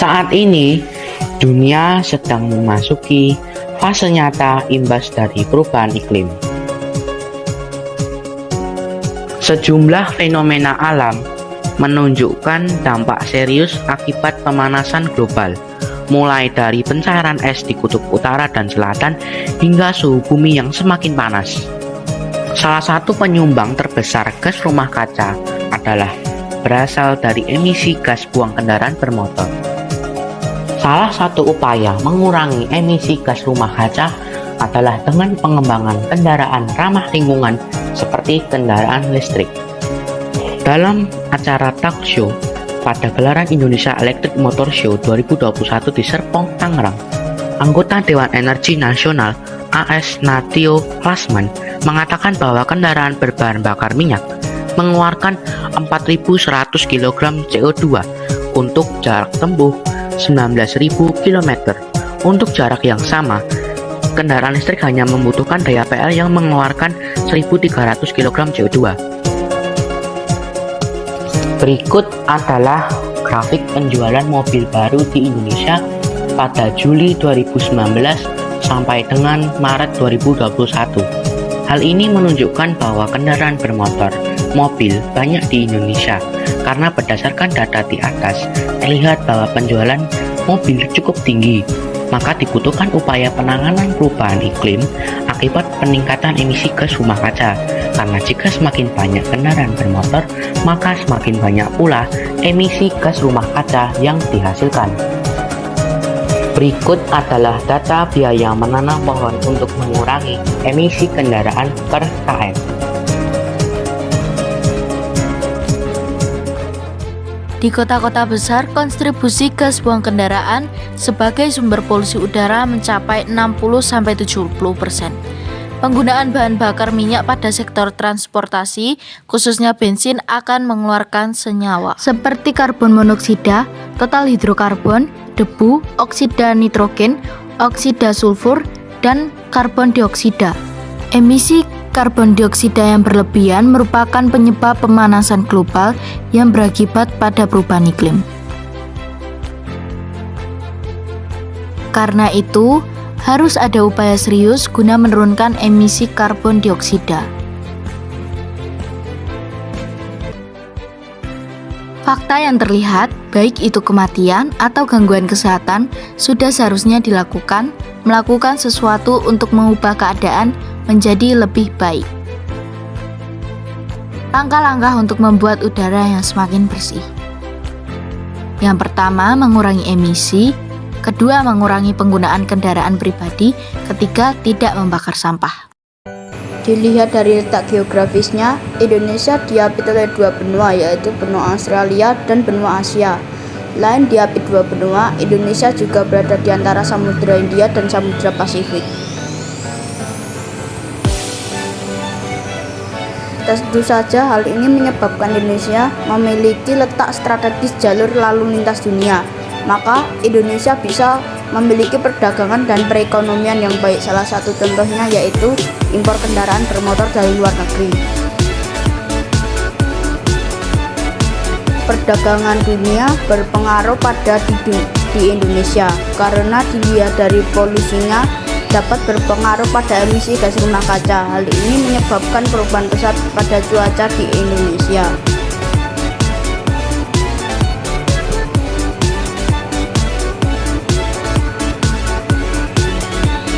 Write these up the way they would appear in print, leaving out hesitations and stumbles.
Saat ini, dunia sedang memasuki fase nyata imbas dari perubahan iklim. Sejumlah fenomena alam menunjukkan dampak serius akibat pemanasan global, mulai dari pencairan es di kutub utara dan selatan hingga suhu bumi yang semakin panas. Salah satu penyumbang terbesar gas rumah kaca adalah berasal dari emisi gas buang kendaraan bermotor. Salah satu upaya mengurangi emisi gas rumah kaca adalah dengan pengembangan kendaraan ramah lingkungan seperti kendaraan listrik. Dalam acara talk show pada gelaran Indonesia Electric Motor Show 2021 di Serpong, Tangerang, anggota Dewan Energi Nasional AS Natio Lasman mengatakan bahwa kendaraan berbahan bakar minyak mengeluarkan 4.100 kg CO2 untuk jarak tempuh 19.000 km. Untuk jarak yang sama, kendaraan listrik hanya membutuhkan daya PL yang mengeluarkan 1.300 kg CO2. Berikut adalah grafik penjualan mobil baru di Indonesia pada Juli 2019 sampai dengan Maret 2021. Hal ini menunjukkan bahwa kendaraan bermotor mobil banyak di Indonesia karena berdasarkan data di atas terlihat bahwa penjualan mobil cukup tinggi, maka dibutuhkan upaya penanganan perubahan iklim akibat peningkatan emisi gas rumah kaca, karena jika semakin banyak kendaraan bermotor maka semakin banyak pula emisi gas rumah kaca yang dihasilkan. Berikut adalah data biaya menanam pohon untuk mengurangi emisi kendaraan per km. Di kota-kota besar, kontribusi gas buang kendaraan sebagai sumber polusi udara mencapai 60-70%. Penggunaan bahan bakar minyak pada sektor transportasi, khususnya bensin, akan mengeluarkan senyawa seperti karbon monoksida, total hidrokarbon, debu, oksida nitrogen, oksida sulfur, dan karbon dioksida. Emisi karbon dioksida yang berlebihan merupakan penyebab pemanasan global yang berakibat pada perubahan iklim. Karena itu, harus ada upaya serius guna menurunkan emisi karbon dioksida. Fakta yang terlihat, baik itu kematian atau gangguan kesehatan, sudah seharusnya melakukan sesuatu untuk mengubah keadaan menjadi lebih baik. Langkah-langkah untuk membuat udara yang semakin bersih. Yang pertama, mengurangi emisi. Kedua, mengurangi penggunaan kendaraan pribadi. Ketiga, tidak membakar sampah. Dilihat dari letak geografisnya, Indonesia diapit oleh dua benua, yaitu benua Australia dan benua Asia. Lain diapit dua benua, Indonesia juga berada di antara Samudra Hindia dan Samudra Pasifik. Tentu saja hal ini menyebabkan Indonesia memiliki letak strategis jalur lalu lintas dunia. Maka Indonesia bisa memiliki perdagangan dan perekonomian yang baik. Salah satu contohnya yaitu impor kendaraan bermotor dari luar negeri. Perdagangan dunia berpengaruh pada di Indonesia karena dilihat dari polusinya dapat berpengaruh pada emisi gas rumah kaca. Hal ini menyebabkan perubahan pesat pada cuaca di Indonesia.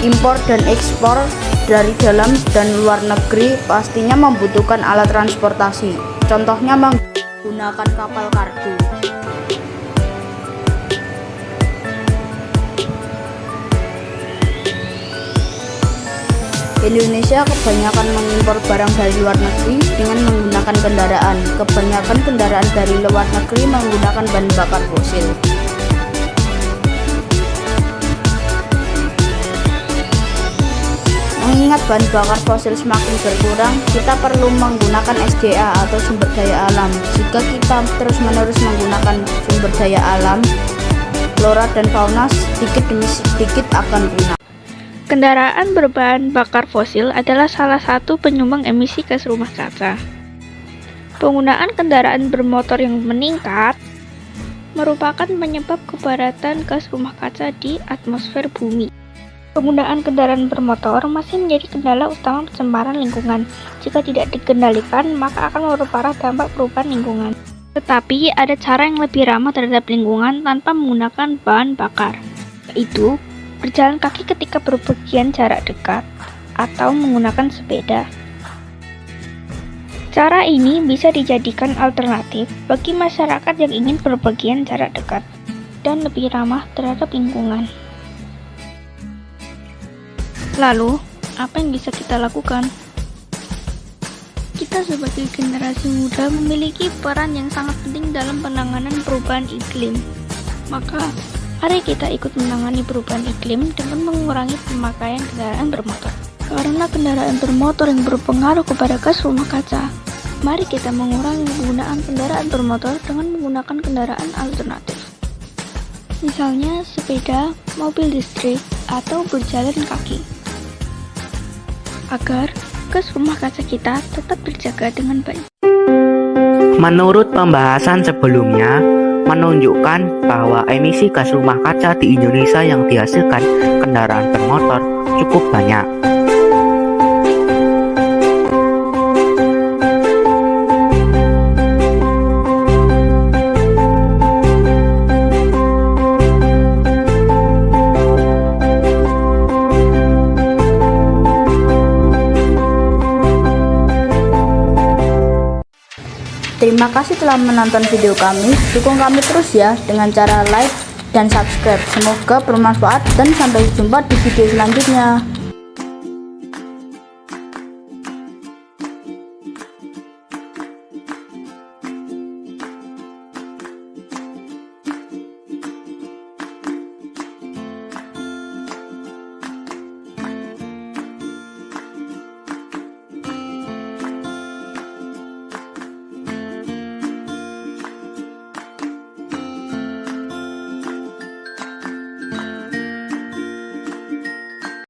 Impor dan ekspor dari dalam dan luar negeri pastinya membutuhkan alat transportasi. Contohnya menggunakan kapal kargo. Indonesia kebanyakan mengimpor barang dari luar negeri dengan menggunakan kendaraan. Kebanyakan kendaraan dari luar negeri menggunakan bahan bakar fosil. Mengingat bahan bakar fosil semakin berkurang, kita perlu menggunakan SDA atau sumber daya alam. Jika kita terus-menerus menggunakan sumber daya alam, flora dan fauna sedikit demi sedikit akan punah. Kendaraan berbahan bakar fosil adalah salah satu penyumbang emisi gas rumah kaca. Penggunaan kendaraan bermotor yang meningkat merupakan penyebab kepadatan gas rumah kaca di atmosfer bumi. Penggunaan kendaraan bermotor masih menjadi kendala utama pencemaran lingkungan. Jika tidak dikendalikan, maka akan memperparah dampak perubahan lingkungan. Tetapi ada cara yang lebih ramah terhadap lingkungan tanpa menggunakan bahan bakar, yaitu berjalan kaki ketika berpergian jarak dekat atau menggunakan sepeda. Cara ini bisa dijadikan alternatif bagi masyarakat yang ingin berpergian jarak dekat dan lebih ramah terhadap lingkungan. Lalu, apa yang bisa kita lakukan? Kita sebagai generasi muda memiliki peran yang sangat penting dalam penanganan perubahan iklim. Maka, mari kita ikut menangani perubahan iklim dengan mengurangi pemakaian kendaraan bermotor. Karena kendaraan bermotor yang berpengaruh kepada gas rumah kaca, mari kita mengurangi penggunaan kendaraan bermotor dengan menggunakan kendaraan alternatif. Misalnya sepeda, mobil listrik, atau berjalan kaki. Agar gas rumah kaca kita tetap terjaga dengan baik. Menurut pembahasan sebelumnya, menunjukkan bahwa emisi gas rumah kaca di Indonesia yang dihasilkan kendaraan bermotor cukup banyak. Terima kasih telah menonton video kami. Dukung kami terus ya dengan cara like dan subscribe. Semoga bermanfaat dan sampai jumpa di video selanjutnya.